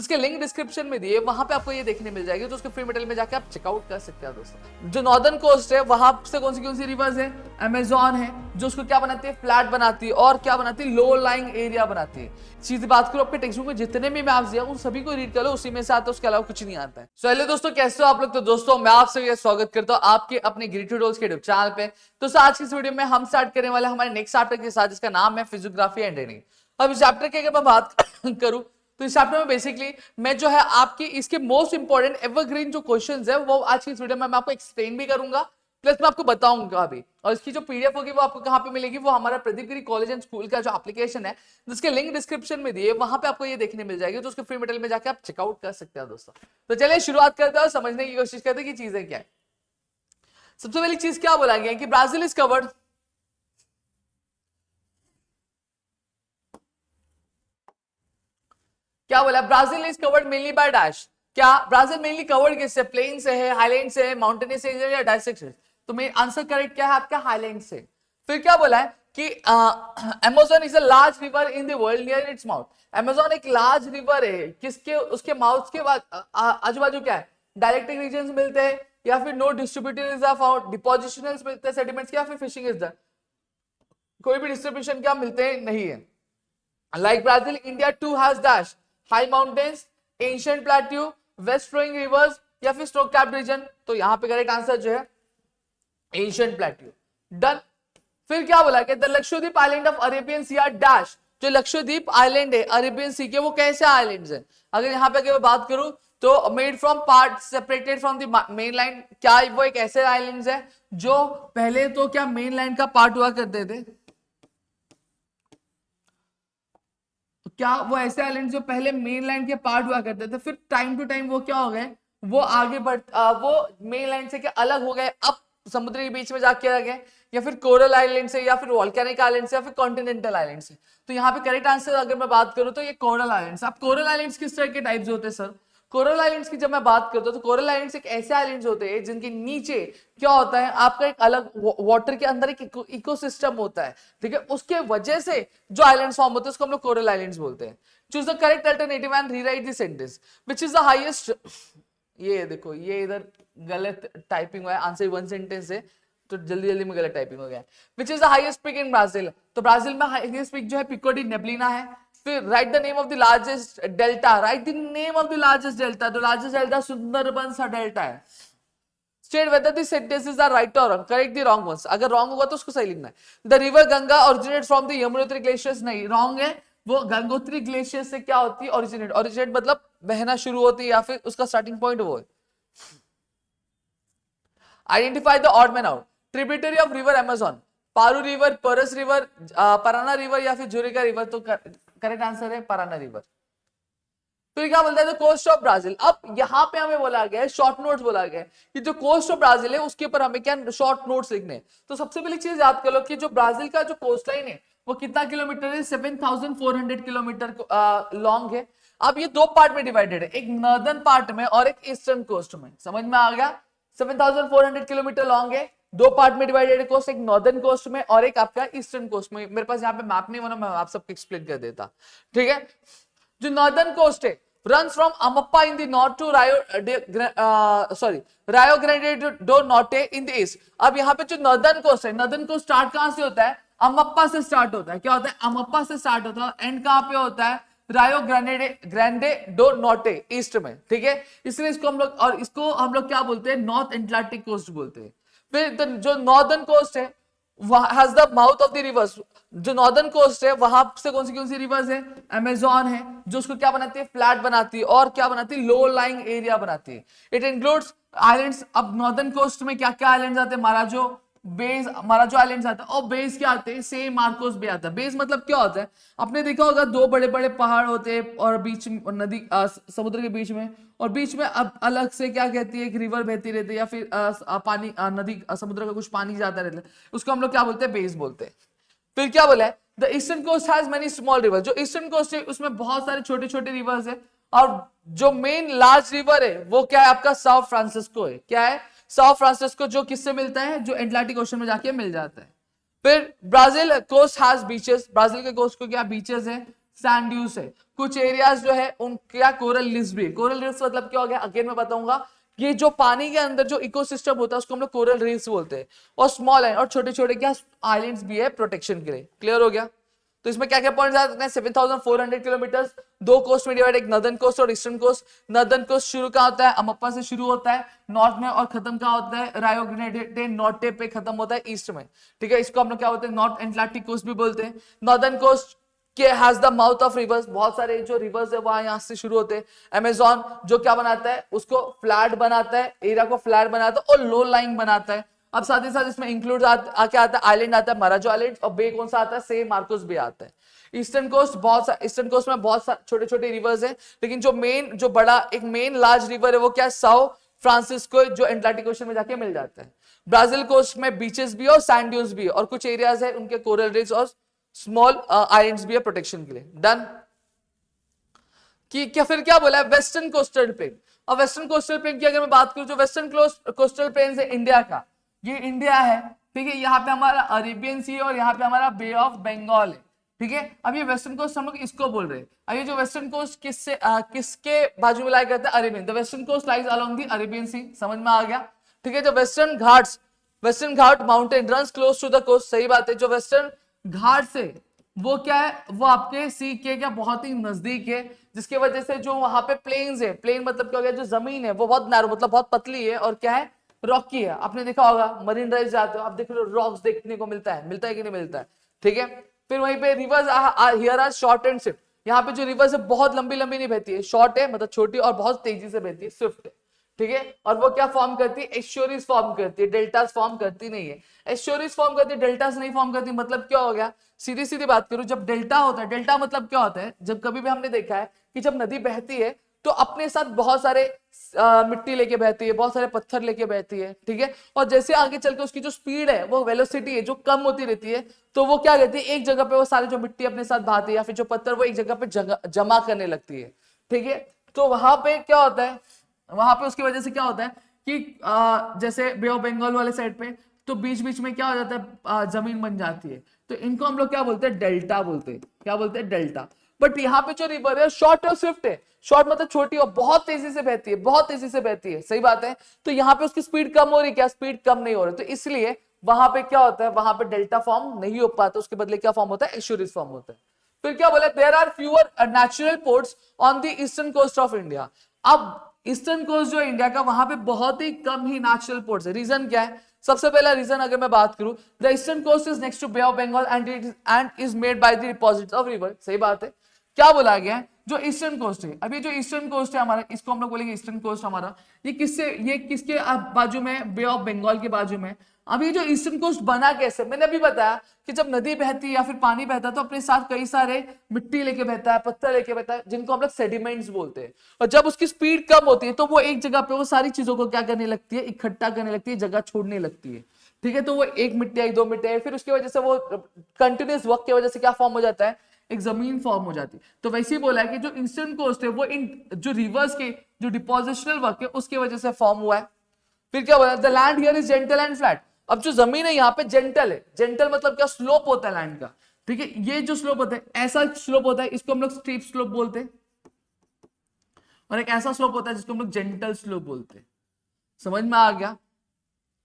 इसके link description में दिए, वहां पे आपको ये देखने मिल जाएगी, तो उसके फ्री मटेरियल में जाके आप चेकआउट कर सकते हैं दोस्तों। जो नॉर्दर्न कोस्ट है वहां से कौन सी रिवर्स है, अमेजोन है, जो उसको क्या बनाती है, फ्लैट बनाती है, और क्या बनाती है, लो लाइंग एरिया बनाती है। सीधी बात करो, आपके टेक्स्ट बुक में जितने भी मैप्स दिया उन सभी को रीड कर लो, उसी में से आता है, उसके अलावा कुछ नहीं आता है। चलिए दोस्तों, कैसे हो आप लोग। तो दोस्तों मैं आपसे स्वागत करता हूँ आपके अपने ग्रीड ट्यूटोरियल्स के यूट्यूब चैनल पे। तो आज की इस वीडियो में हम स्टार्ट करने वाले हमारे नेक्स्ट चैप्टर के साथ, जिसका नाम है फिजियोग्राफी एंड रीडिंग। अब इस चैप्टर की अगर मैं बात करूं तो इस चैप्टर में बेसिकली मैं जो है आपकी इसके मोस्ट इंपॉर्टेंट एवरग्रीन जो क्वेश्चंस है वो आज की इस वीडियो में मैं आपको एक्सप्लेन भी करूंगा, प्लस मैं आपको बताऊंगा भी। और इसकी जो पीडीएफ होगी वो आपको कहां पे मिलेगी, वो हमारा प्रदीप गिरी कॉलेज एंड स्कूल का जो एप्लीकेशन है, जिसके लिंक डिस्क्रिप्शन में दिए, वहां पे आपको ये देखने मिल जाएगी, तो उसके फ्री मटेरियल में जाकर आप चेकआउट कर सकते हैं दोस्तों। तो चलिए शुरुआत करते हैं और समझने की कोशिश करते हैं कि चीजें क्या है। सबसे पहली चीज क्या बोला गया है कि ब्राजील इज कवर्ड, क्या बोला, Brazil is covered mainly by dash. क्या ब्राजील मेनली कवर्ड किससे, प्लेन से है, हाईलैंड से है, माउंटेनियस एरिया या डायसेक्ट से। तो मेन आंसर करेक्ट क्या है आपका, हाईलैंड से। फिर क्या बोला है कि Amazon is a large river in the world near its mouth. Amazon एक लार्ज रिवर है, किसके, उसके माउथ के बाद आजू बाजू क्या है, डायरेक्टिक रीजन्स मिलते हैं, या फिर नो डिस्ट्रीब्यूटेड फाउंड, डिपोजिशनल्स मिलते हैं सेडिमेंट्स, या फिर फिशिंग इज द, कोई भी डिस्ट्रीब्यूशन क्या मिलते हैं नहीं है। Like Brazil, India too has dash high mountains, ancient plateau, west flowing rivers या फिर snow capped region। तो यहां पे करेक्ट आंसर जो है एशियन प्लेट्यू। डन। फिर क्या बोला कि the Lakshadweep island of Arabian sea are dash. जो लक्षद्वीप आइलैंड है अरेबियन सी के, वो कैसे आइलैंड्स हैं। अगर यहाँ पे अगर मैं बात करूं तो made from part separated from the main line. क्या वो एक ऐसे आइलैंड्स है जो पहले तो क्या मेन लाइन का पार्ट हुआ करते थे, क्या वो ऐसे आइलैंड जो पहले मेन लाइन के पार्ट हुआ करते थे, फिर टाइम टू टाइम वो क्या हो गए, वो आगे बढ़ वो मेन लाइन से क्या अलग हो गए, अब समुद्र के बीच में जाके आ गए, या फिर कोरल आइलैंड से, या फिर वॉल्केनिक आइलैंड से, या फिर कॉन्टिनेंटल आइलैंड से। तो यहाँ पे करेक्ट आंसर अगर मैं बात करूं तो ये कोरल आइलैंड्स। अब कोरल आइलैंड्स किस तरह के टाइप्स होते हैं सर, कोरल आइलैंड्स की जब मैं बात करता हूं तो कोरल आइलैंड्स एक ऐसे आइलैंड्स होते हैं जिनके नीचे क्या होता है, आपका एक अलग वाटर के अंदर एक इकोसिस्टम होता है, ठीक है। उसके वजह से जो आइलैंड्स फॉर्म होते हैं उसको हम लोग कोरल आइलैंड्स बोलते हैं। Choose the correct alternative and rewrite the sentence which is the highest. ये देखो, ये इधर गलत टाइपिंग हुआ है, आंसर वन सेंटेंस है तो जल्दी जल्दी में गलत टाइपिंग हो गया। Which is the highest peak in Brazil. तो ब्राजील में हाईएस्ट पीक जो है पिको डी नेबलिना है। फिर write the name of the largest delta, write the name of the largest delta. तो लार्जेस्ट डेल्टा सुंदरबन सा डेल्टा है। State whether the sentences are right और wrong, correct the wrong ones. अगर wrong होगा तो उसको सही लिखना है। The river Ganga originate from the Yamunotri glaciers, नहीं रॉन्ग है, वो गंगोत्री ग्लेशियर से क्या होती है, ओरिजिनेट। ओरिजिनेट मतलब बहना शुरू होती है या फिर उसका स्टार्टिंग पॉइंट वो है। Identify the odd man out. Tributary of river Amazon, Paru river, Purus river, Parana river या फिर जुरिका रिवर। तो करेक्ट आंसर है पराना रिवर। फिर क्या बोलता है, कोस्ट ऑफ ब्राजील। अब यहाँ पे हमें बोला गया है, शॉर्ट नोट्स बोला गया है कि जो कोस्ट ऑफ ब्राजील है उसके ऊपर हमें क्या शॉर्ट नोट्स लिखने हैं। तो सबसे पहली चीज याद कर लो कि जो ब्राजील का जो कोस्ट लाइन है वो कितना किलोमीटर है, 7400 किलोमीटर लॉन्ग है। अब ये दो पार्ट में डिवाइडेड है, एक नॉर्दर्न पार्ट में और एक ईस्टर्न कोस्ट में। समझ में आ गया, 7400 किलोमीटर लॉन्ग है, दो पार्ट में डिवाइडेड कोस्ट, एक नॉर्दर्न कोस्ट में और एक आपका ईस्टर्न कोस्ट में। मेरे पास यहाँ पे मैप नहीं बना, मैं आप सबको एक्सप्लेन कर देता, ठीक है। जो नॉर्दर्न कोस्ट है runs from Amapá in the north to Rio Grande do Norte in the east। अब यहाँ पे जो नॉर्दर्न कोस्ट है, नॉर्दर्न कोस्ट स्टार्ट कहां से होता है, अमप्पा से स्टार्ट होता है। क्या होता है, अमप्पा से स्टार्ट होता है, एंड कहां पे होता है, रायो ग्रांडे डो नॉर्टे ईस्ट में, ठीक है। इसलिए इसको हम लोग, और इसको हम लोग क्या बोलते हैं, नॉर्थ एटलांटिक कोस्ट बोलते हैं। फिर जो नॉर्दर्न कोस्ट है has the mouth of the rivers। जो नॉर्दर्न कोस्ट है वहां से कौन सी रिवर्स है, अमेजोन है, जो उसको क्या बनाती है, फ्लैट बनाती है, और क्या बनाती है, लो लाइंग एरिया बनाती है। It includes islands. अब नॉर्दर्न कोस्ट में क्या क्या आइलैंड्स आते हैं, माराजो, बेस, माराजो आइलैंड्स आता है, और बेस क्या आते हैं, सेंट मार्कोस भी आता है। बेस मतलब क्या होता है, आपने देखा होगा दो बड़े बड़े पहाड़ होते हैं और बीच नदी समुद्र के बीच में, और बीच में अब अलग से क्या कहती है, एक रिवर बहती रहती है, या फिर पानी नदी समुद्र का कुछ पानी जाता रहता है, उसको हम लोग क्या बोलते हैं, बेस बोलते हैं। फिर क्या बोला है, the eastern coast has many small river. जो ईस्टर्न कोस्ट है उसमें बहुत सारे छोटे छोटे रिवर्स है, और जो मेन लार्ज रिवर है वो क्या है आपका, साउथ फ्रांसिस्को है। क्या है, साउथ फ्रांसिस्को, जो किससे मिलता है, जो एटलांटिक ओशन में जाके मिल जाता है। फिर Brazil coast has beaches. Brazil के कोस्ट को क्या बीचेस है, सैंड ड्यूज है। कुछ एरियाज जो है उनका कोरल रीफ्स भी है। कोरल रीफ्स मतलब क्या हो गया, अगेन मैं बताऊंगा, ये जो पानी के अंदर जो इकोसिस्टम होता है उसको हम लोग कोरल रीफ्स बोलते हैं। और स्मॉल है और छोटे छोटे क्या आइलैंड्स भी है प्रोटेक्शन के लिए। क्लियर हो गया? तो इसमें क्या क्या पॉइंट आ सकते हैं, 7,400 किलोमीटर, दो कोस्ट में डिवाइड, एक नॉर्दर्न कोस्ट और ईस्टर्न कोस्ट। नॉर्दर्न कोस्ट शुरू कहाँ होता है, अमप्पा से शुरू होता है नॉर्थ में, और खत्म कहाँ होता है, रायो ग्रेनेडे नॉर्टे पे खत्म होता है ईस्ट में। ठीक है, इसको हम लोग क्या बोलते हैं, नॉर्थ एटलांटिक कोस्ट भी बोलते हैं। नॉर्दर्न कोस्ट के has the mouth of reverse, बहुत सारे जो रिवर्स है वहां यहाँ से शुरू होते हैं। अमेजोन जो क्या बनाता है, उसको फ्लैट बनाता है, एरिया को फ्लैट बनाता है और लो लाइंग बनाता है। अब साथ ही साथ इसमें इंक्लूड आके आता है आइलैंड आता है, माराजो आइलैंड, और बे कौन सा आता है, सेंट मार्कोस बे आता है। ईस्टर्न कोस्ट में बहुत छोटे छोटे रिवर्स हैं, लेकिन जो बड़ा एक मेन लार्ज रिवर है वो क्या है, साओ फ्रांसिस्को, जो एटलांटिक ओशन में जाके मिल जाता है। ब्राजील कोस्ट में बीचेस भी और सैंड ड्यून्स भी है, और कुछ एरियाज है उनके कोरल रीफ्स और स्मॉल आइलैंड्स भी है प्रोटेक्शन के लिए। डन। कि क्या फिर क्या बोला है, वेस्टर्न कोस्टल प्लेन। और वेस्टर्न कोस्टल प्लेन की अगर मैं बात करूं, जो वेस्टर्न कोस्टल प्लेन है इंडिया का, ये इंडिया है। ठीक है, यहाँ पे हमारा अरेबियन सी और यहाँ पे हमारा बे ऑफ बंगाल है। ठीक है, अब ये वेस्टर्न कोस्ट हम लोग इसको बोल रहे हैं। अब ये जो वेस्टर्न कोस्ट किसके बाजू में लाई करता है, Arabian. The western coast lies along the Arabian sea, समझ में आ गया? ठीक है, जो western ghat mountain runs close to the coast, सही बात है। जो वेस्टर्न घाट से वो क्या है, वो आपके सी के क्या बहुत ही नजदीक है, जिसकी वजह से जो वहां पे प्लेन्स है, प्लेन मतलब क्या हो गया, जो जमीन है वो बहुत नैरो मतलब बहुत पतली है और क्या है, रॉकी है। आपने देखा होगा मरीन ड्राइव जाते हो आप, देख लो रॉक्स देखने को मिलता है कि नहीं मिलता है। ठीक है, फिर वहीं पे rivers here are short and swift. यहाँ पे जो रिवर्स है बहुत लंबी लंबी नहीं बहती है, शॉर्ट है मतलब छोटी, और बहुत तेजी से बहती है, स्विफ्ट है। ठीक है, और वो क्या फॉर्म करती है, एस्चुरीज फॉर्म करती है, डेल्टास फॉर्म करती नहीं है। एस्चुरीज फॉर्म करती है, डेल्टास नहीं फॉर्म करती। मतलब क्या हो गया, सीधी सीधी बात करूं, जब डेल्टा होता है, डेल्टा मतलब क्या होता है, जब कभी भी हमने देखा है कि जब नदी बहती है तो अपने साथ बहुत सारे मिट्टी लेके बहती है, बहुत सारे पत्थर लेके बहती है। ठीक है, और जैसे आगे चल के उसकी जो स्पीड है, वो वेलोसिटी है जो कम होती रहती है, तो वो क्या करती है, एक जगह पे वो सारे जो मिट्टी अपने साथ बहाती है या फिर जो पत्थर वो एक जगह पे जमा करने लगती है। ठीक है, तो वहां पे क्या होता है, वहां पे उसकी वजह से क्या होता है कि जैसे बे ऑफ बंगाल वाले साइड पे तो बीच बीच में क्या हो जाता है, जमीन बन जाती है। तो इनको हम लोग क्या बोलते हैं, डेल्टा बोलते हैं। क्या बोलते हैं, डेल्टा। बट यहाँ पे जो रिवर है शॉर्ट और स्विफ्ट है। शॉर्ट मतलब छोटी और बहुत तेजी से बहती है, बहुत तेजी से बहती है, सही बात है। तो यहाँ पे उसकी स्पीड कम हो रही, क्या स्पीड कम नहीं हो रही, तो इसलिए वहां पे क्या होता है, वहां पे डेल्टा फॉर्म नहीं हो पाता, उसके बदले क्या फॉर्म होता है, एस्चुरीज फॉर्म होता है। फिर क्या बोला, there are fewer natural ports on the eastern coast of India. अब ईस्टर्न कोस्ट जो इंडिया का, वहां पे बहुत ही कम ही नेचुरल पोर्ट्स है। रीजन क्या है, सबसे पहला रीजन अगर मैं बात करूं, the eastern coast is next to bay of Bengal and is made by the deposits of river. सही बात है। क्या बोला गया है, जो ईस्टर्न कोस्ट है, अभी जो ईस्टर्न कोस्ट है हमारा, इसको हम लोग बोलेंगे ईस्टर्न कोस्ट हमारा, ये किसके बाजू में, बे ऑफ बंगाल के बाजू में। अभी जो ईस्टर्न कोस्ट बना कैसे, मैंने अभी बताया कि जब नदी बहती है या फिर पानी बहता है तो अपने साथ कई सारे मिट्टी लेके बहता है, पत्थर लेके बहता है, जिनको हम लोग सेडिमेंट्स बोलते हैं। और जब उसकी स्पीड कम होती है तो वो एक जगह पे वो सारी चीजों को क्या करने लगती है, इकट्ठा करने लगती है, जगह छोड़ने लगती है। ठीक है, तो वो एक मिट्टी आई, दो मिट्टी आई, फिर उसकी वजह से वो कंटिन्यूस वर्क की वजह से क्या फॉर्म हो जाता है, एक जमीन फॉर्म हो जाती है। तो वैसे ही बोला है कि जो ईस्टर्न कोस्ट है वो इन जो रिवर्स के जो डिपोजिशनल वर्क है उसकी वजह से फॉर्म हुआ है। फिर क्या बोला, the land here is gentle and flat. अब जो जमीन है यहाँ पे जेंटल है, जेंटल मतलब क्या, स्लोप होता है लैंड का। ठीक है, ये जो स्लोप होता है, ऐसा स्लोप होता है, इसको हम लोग स्टीप स्लोप बोलते हैं, और एक ऐसा स्लोप होता है जिसको हम लोग जेंटल स्लोप बोलते हैं। समझ में आ गया?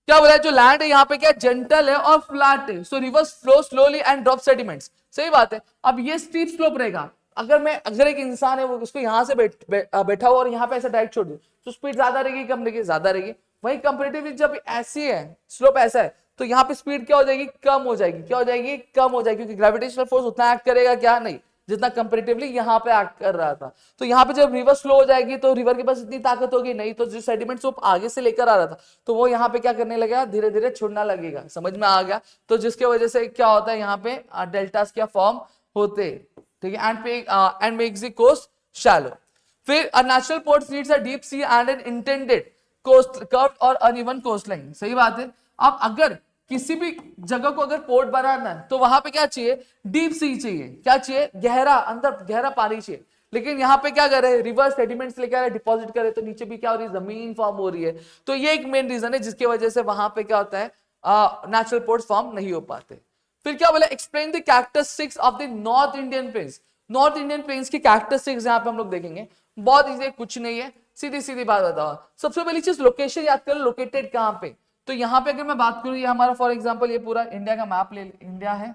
क्या बोला है, जो लैंड है यहाँ पे क्या जेंटल है और फ्लैट है, सो reverse flow slowly and drop sediments. सही बात है। अब ये स्टीप स्लोप रहेगा, अगर एक इंसान है वो उसको यहाँ से बैठा हुआ और यहाँ पे ऐसा डायरेक्ट छोड़ दे तो स्पीड ज्यादा रहेगी कम रहेगी, ज्यादा रहेगी। वही कंपैरेटिवली जब ऐसी है, स्लोप ऐसा है, तो यहाँ पे स्पीड क्या हो जाएगी, कम हो जाएगी। क्या हो जाएगी, कम हो जाएगी, क्योंकि ग्रेविटेशनल फोर्स उतना एक्ट करेगा क्या, नहीं, जितना कंपैरेटिवली यहाँ पे एक्ट कर रहा था। तो यहाँ पे जब रिवर स्लो हो जाएगी तो रिवर के पास इतनी ताकत होगी नहीं, तो जो सेडिमेंट्स वो आगे से लेकर आ रहा था तो वो यहाँ पे क्या करने लगेगा, धीरे धीरे छोड़ना लगेगा। समझ में आ गया? तो जिसके वजह से क्या होता है, यहाँ पे डेल्टास क्या फॉर्म होते। ठीक है, and makes the coast shallow. फिर a natural port needs a deep sea and an intended coast curved और अनइवन कोस्ट लाइन। सही बात है। अब अगर किसी भी जगह को अगर पोर्ट बनाना है तो वहां पे क्या चाहिए, डीप सी चाहिए। क्या चाहिए, गहरा, अंदर गहरा पानी चाहिए। लेकिन यहाँ पे क्या कर रहे हैं, रिवर्स सेडिमेंट्स लेकर आ रहे, डिपॉजिट कर रहे, तो नीचे भी क्या हो रही है, जमीन फॉर्म हो रही है। तो ये एक मेन रीजन है जिसकी वजह से वहां पे क्या होता है, नेचुरल पोर्ट्स फॉर्म नहीं हो पाते। फिर क्या बोला, explain the characteristics of the north Indian planes. North Indian planes की कैरेक्टरिस्टिक्स यहाँ पे हम लोग देखेंगे, बहुत इजी, कुछ नहीं है, सीधी सीधी बात बताओ। सबसे पहली चीज लोकेशन याद करो, लोकेटेड कहाँ पे। तो यहाँ पे अगर मैं बात करूँ, ये हमारा फॉर एग्जांपल ये पूरा इंडिया का मैप ले, इंडिया है,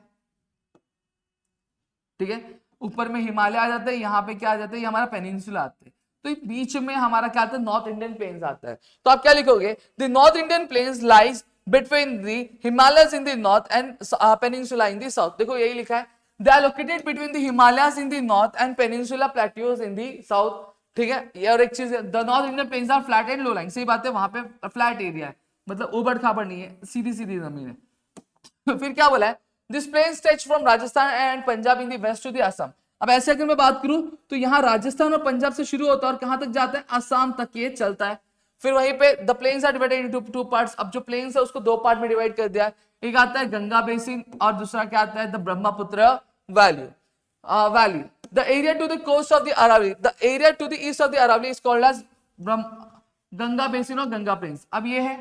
ठीक है, ऊपर में हिमालय आ जाता है, यहाँ पे क्या आ जाता है, ये हमारा पेनिनसुला आता है, तो बीच में हमारा क्या आता है, नॉर्थ इंडियन प्लेन्स आता है। तो आप क्या लिखोगे, the north Indian plains lies between the Himalayas in the north and peninsula in the south. देखो यही लिखा है, they are located between the Himalayas in the north and peninsula plateaus in the south, ठीक है। ये और एक चीज है, the north Indian plains are flat and low line, सही बात है, वहां पे फ्लैट एरिया है, मतलब उबड़ खाबड़ नहीं है, सीधी सीधी जमीन है। तो फिर क्या बोला है, this plain stretch from Rajasthan and Punjab in the west to the Assam. अब ऐसे अगर मैं बात करूं तो यहाँ राजस्थान और पंजाब से शुरू होता है और कहां तक जाता है, असम तक ये चलता है। फिर वहीं पे the plains are divided into two parts. अब जो प्लेन्स है उसको दो पार्ट में डिवाइड कर दिया है, एक आता है गंगा बेसिन और दूसरा क्या आता है, the Brahmaputra valley. The area to the coast of the Aravalli, the area to the east of the Aravalli is called as Ganga basin और गंगा प्लेन्स। अब ये है,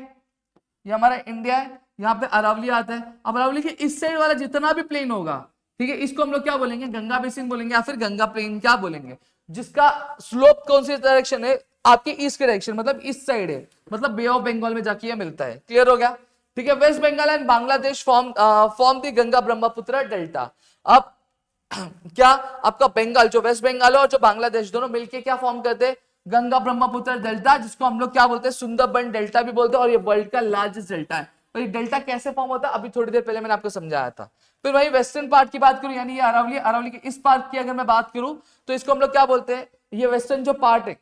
ये हमारा इंडिया है, यहाँ पे अरावली आता है। अब अरावली के इस साइड वाला जितना भी प्लेन होगा, ठीक है, इसको हम लोग क्या बोलेंगे, गंगा बेसिन बोलेंगे या फिर गंगा प्लेन क्या बोलेंगे, जिसका स्लोप कौन सी डायरेक्शन है, आपकी ईस्ट के डायरेक्शन, मतलब इस साइड है, मतलब बे ऑफ बंगाल में जाके ये मिलता है। क्लियर हो गया, ठीक है। West Bengal and Bangladesh form the Ganga Brahmaputra delta. अब क्या आपका बंगाल, जो वेस्ट बंगाल और जो बांग्लादेश, दोनों मिलके क्या फॉर्म करते हैं, गंगा ब्रह्मपुत्र डेल्टा, जिसको हम लोग क्या बोलते हैं, सुंदरबन डेल्टा भी बोलते हैं, और ये वर्ल्ड का लार्जेस्ट डेल्टा है। और ये डेल्टा कैसे फॉर्म होता है, अभी थोड़ी देर पहले मैंने आपको समझाया था। फिर वही वेस्टर्न पार्ट की बात करूं, यानी ये अरावली, अरावली के इस पार्ट की अगर मैं बात करूं तो इसको हम लोग क्या बोलते हैं, ये वेस्टर्न जो पार्ट है,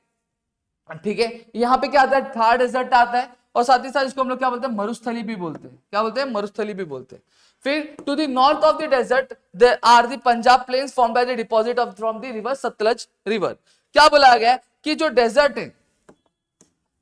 ठीक है, यहाँ पे क्या आता है, थार डेजर्ट आता है, और साथ ही साथ इसको हम लोग क्या बोलते हैं, मरुस्थली भी बोलते हैं, क्या बोलते हैं, मरुस्थली भी बोलते हैं। फिर to the north of the desert there are the Punjab plains formed by the deposit of from the river Sutlej river. क्या बोला गया कि जो डेजर्ट है,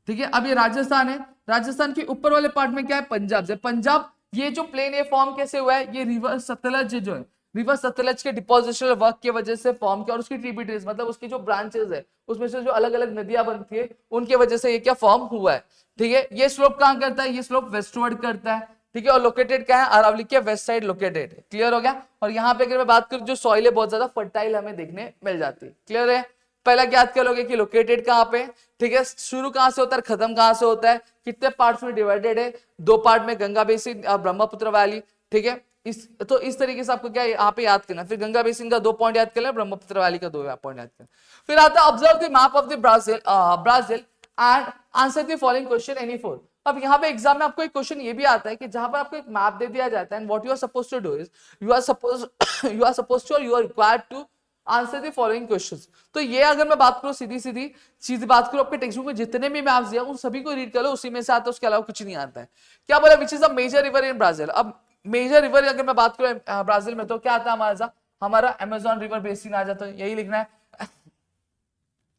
ठीक है, अब ये राजस्थान है, राजस्थान के ऊपर वाले पार्ट में क्या है, पंजाब से, पंजाब ये जो प्लेन है फॉर्म कैसे हुआ है, ये रिवर सतलज जो है, रिवर सतलज के डिपोजिशनल वर्क की वजह से फॉर्म किया, और उसकी ट्रिब्यूटरीज मतलब उसकी जो ब्रांचेस है उसमें से जो अलग अलग नदियां बनती है उनकी वजह से ये क्या फॉर्म हुआ है, ठीक है। ये स्लोप कहां करता है, ये स्लोप वेस्टवर्ड करता है, ठीक है, और लोकेटेड क्या है, अरावली के वेस्ट साइड लोकेटेड है। क्लियर हो गया। और यहाँ पे अगर मैं बात करूं, जो सॉइल है बहुत ज्यादा फर्टाइल हमें देखने मिल जाती है। क्लियर है। पहला याद कर लोगे कि लोकेटेड कहां पे, ठीक है, शुरू कहां से होता है, खत्म कहां से होता है, कितने पार्ट्स में डिवाइडेड है, दो पार्ट में, गंगा बेसिन और ब्रह्मपुत्र वैली, ठीक है। इस तरीके से आपको क्या यहाँ पे याद करना, फिर गंगा बेसिन का 2 पॉइंट याद करना, ब्रह्मपुत्र वैली का 2 पॉइंट याद करना। फिर आता है observe the map of the Brazil and answer the following question any 4। अब यहाँ पे एग्जाम में आपको एक क्वेश्चन ये भी आता है कि जहां पर आपको एक मैप दे दिया जाता है, and what you are supposed to do is you are supposed to, you are required to answer the following questions. तो ये अगर मैं बात करूं, सीधी सीधी चीज बात करूं, आपके टेक्स्ट बुक में जितने भी मैप्स दिया उन सभी को रीड कर लो, उसी में से आता है, उसके अलावा कुछ नहीं आता है। क्या बोला, which is a major river in Brazil. अब मेजर रिवर अगर मैं बात करूं ब्राजील में, तो क्या आता है हमारा अमेजोन रिवर बेसिन आ जाता है, यही लिखना है,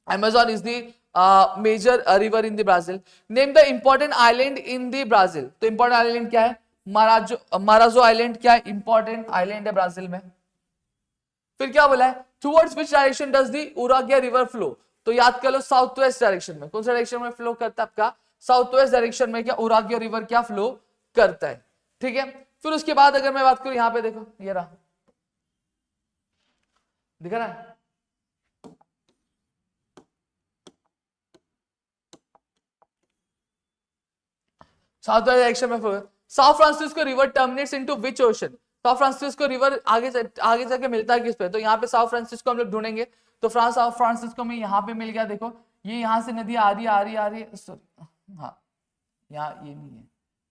Amazon is the major river in the Brazil. Name the important island in the Brazil. तो important island क्या है, माराजो आइलैंड क्या है, important island है ब्राजील में। फिर क्या बोला है, towards which direction does the Uruguay river flow। तो याद कर लो साउथ वेस्ट डायरेक्शन में, कौन सा डायरेक्शन में फ्लो करता है आपका, साउथ वेस्ट डायरेक्शन में क्या उराग्वे रिवर क्या फ्लो करता है, ठीक है। फिर उसके बाद अगर मैं बात करूं, यहां पे देखो, ये रहा, दिख रहा है, साउथ वेस्ट डायरेक्शन में flow. South Francisco river terminates into विच ओशन। साउथ फ्रांसिस्को रिवर आगे जाके मिलता है किस पे, तो यहाँ पे साउथ फ्रांसिस्को हम लोग ढूंढेंगे, तो साउथ फ्रांसिस्को में यहाँ पे मिल गया, देखो ये यहाँ से नदी आ रही है, आ रही है, सॉरी हाँ, यहाँ ये नहीं है,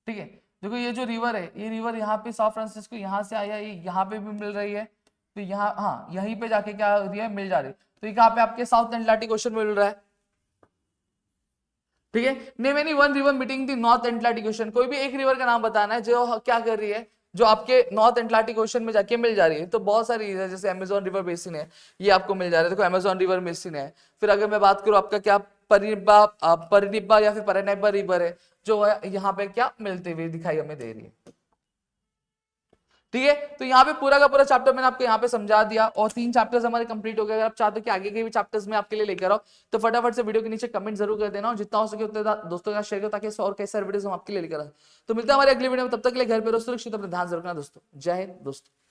ठीक है। देखो ये जो रिवर है, ये रिवर यहाँ पे साउथ फ्रांसिस्को यहाँ से आया, ये यहाँ पे भी मिल रही है, तो यहाँ हाँ यहीं पे जाके क्या हो रही है, मिल जा रही है। तो ये कहाँ पे आपके साउथ एटलांटिक ओशन में मिल रहा है, ठीक है। Name any one river meeting the north Atlantic ocean. कोई भी एक रिवर का नाम बताना है जो क्या कर रही है, जो आपके नॉर्थ एटलांटिक ओशन में जाके मिल जा रही है। तो बहुत सारी है, जैसे अमेजोन रिवर बेसिन है, ये आपको मिल जा रहा है, देखो अमेजोन रिवर बेसिन है। फिर अगर मैं बात करूं आपका क्या परिनिब्बा या फिर परनेब्बा रिवर है, जो यहाँ पे क्या मिलती हुई दिखाई हमें दे रही है, ठीक है। तो यहाँ पे पूरा का पूरा चैप्टर मैंने आपको यहाँ पे समझा दिया, और 3 चैप्टर्स हमारे कंप्लीट हो गए। अगर आप चाहते हो कि आगे के भी चैप्टर्स में आपके लिए लेकर आओ, तो फटाफट से वीडियो के नीचे कमेंट जरूर कर देना, और जितना हो सके उतने दोस्तों के साथ शेयर करो, ताकि और कई सारे वीडियोस हम आपके लिए लेकर आए। तो मिलता है हमारे अगली वीडियो में, तब तक के लिए घर पे रहो सुरक्षित, अपना ध्यान जरूर रखना दोस्तों। जय हिंद दोस्तों।